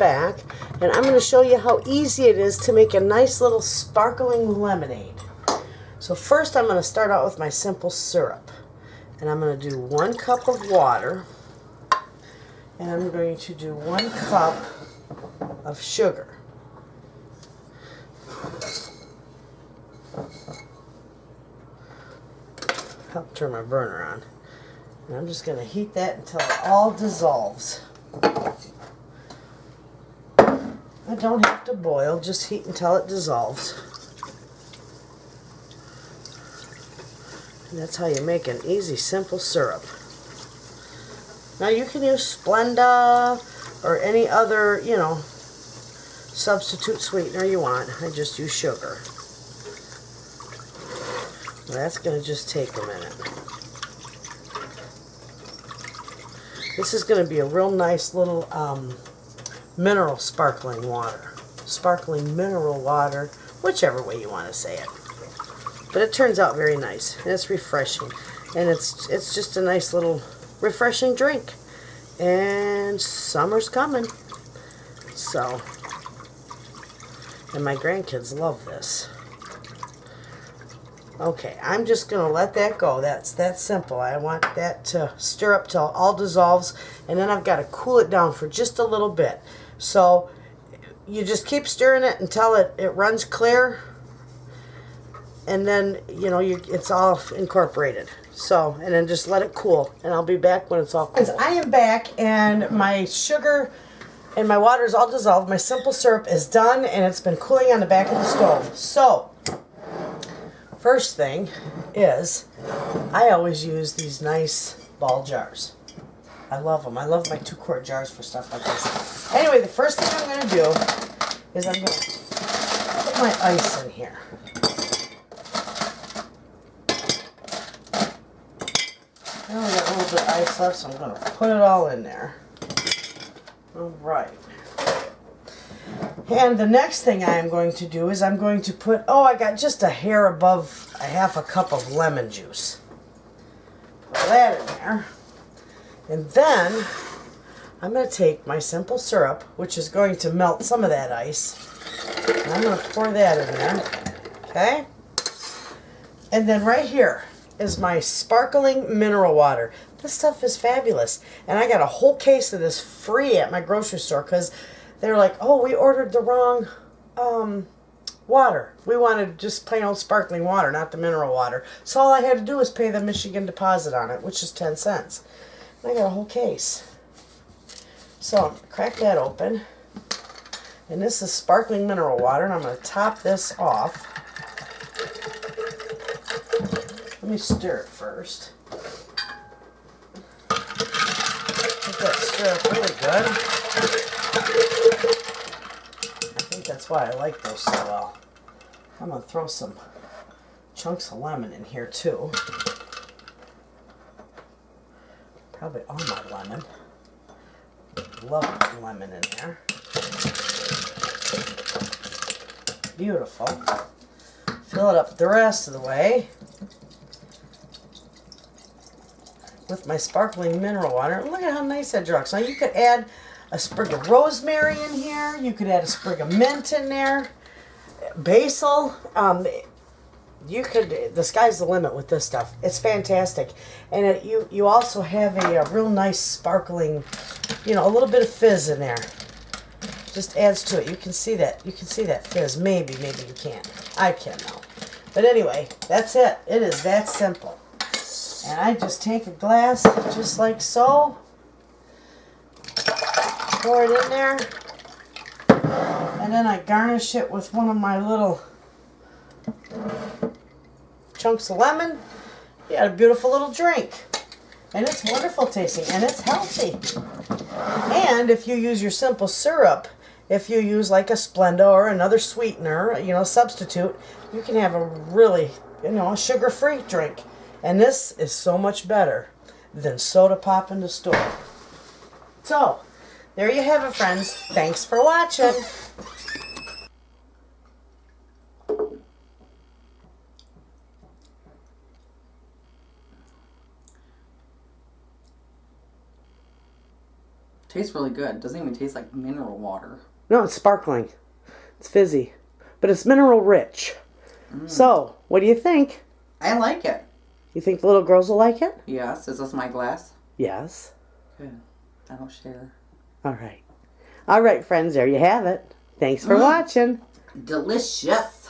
back, and I'm going to show you how easy it is to make a nice little sparkling lemonade. So first I'm going to start out with my simple syrup, and I'm going to do 1 cup of water, and I'm going to do 1 cup of sugar. Help turn my burner on. And I'm just going to heat that until it all dissolves. I don't have to boil, just heat until it dissolves. And that's how you make an easy, simple syrup. Now you can use Splenda or any other, substitute sweetener you want. I just use sugar. Well, that's going to just take a minute. This is going to be a real nice little mineral sparkling water. Sparkling mineral water, whichever way you want to say it. But it turns out very nice, and it's refreshing. And it's just a nice little refreshing drink. And summer's coming. So, and my grandkids love this. Okay, I'm just going to let that go. That's that simple. I want that to stir up till it all dissolves, and then I've got to cool it down for just a little bit. So you just keep stirring it until it runs clear, and then, it's all incorporated. So, and then just let it cool, and I'll be back when it's all cool. I am back, and my sugar and my water is all dissolved. My simple syrup is done, and it's been cooling on the back of the stove. So, first thing is, I always use these nice ball jars. I love them. I love my 2-quart jars for stuff like this. Anyway, the first thing I'm going to do is I'm going to put my ice in here. I only got a little bit of ice left, so I'm going to put it all in there. All right. And the next thing I am going to do is I'm going to put, I got just a hair above a 1/2 cup of lemon juice. Put that in there. And then I'm going to take my simple syrup, which is going to melt some of that ice, and I'm going to pour that in there. Okay? And then right here is my sparkling mineral water. This stuff is fabulous. And I got a whole case of this free at my grocery store because they're like, oh, we ordered the wrong water. We wanted just plain old sparkling water, not the mineral water. So all I had to do was pay the Michigan deposit on it, which is 10 cents. And I got a whole case. So I'm going to crack that open. And this is sparkling mineral water, and I'm going to top this off. Let me stir it first. Let that stir up really good. I think that's why I like those so well. I'm going to throw some chunks of lemon in here too. Probably all my lemon. Love lemon in there. Beautiful. Fill it up the rest of the way with my sparkling mineral water. And look at how nice that looks. Now you could add a sprig of rosemary in here. You could add a sprig of mint in there. Basil. The sky's the limit with this stuff. It's fantastic. And you also have a real nice sparkling, a little bit of fizz in there. Just adds to it. You can see that. You can see that fizz. Maybe you can't. I can though. But anyway, that's it. It is that simple. And I just take a glass, just like so. Pour it in there. And then I garnish it with one of my little chunks of lemon. You got a beautiful little drink. And it's wonderful tasting, and it's healthy. And if you use your simple syrup, if you use like a Splenda or another sweetener, substitute, you can have a really, a sugar-free drink. And this is so much better than soda pop in the store. So, there you have it, friends. Thanks for watching. Tastes really good. Doesn't even taste like mineral water. No, it's sparkling. It's fizzy. But it's mineral rich. So, what do you think? I like it. You think the little girls will like it? Yes. Is this my glass? Yes. Good. I don't share. All right. All right, friends, there you have it. Thanks for watching. Delicious.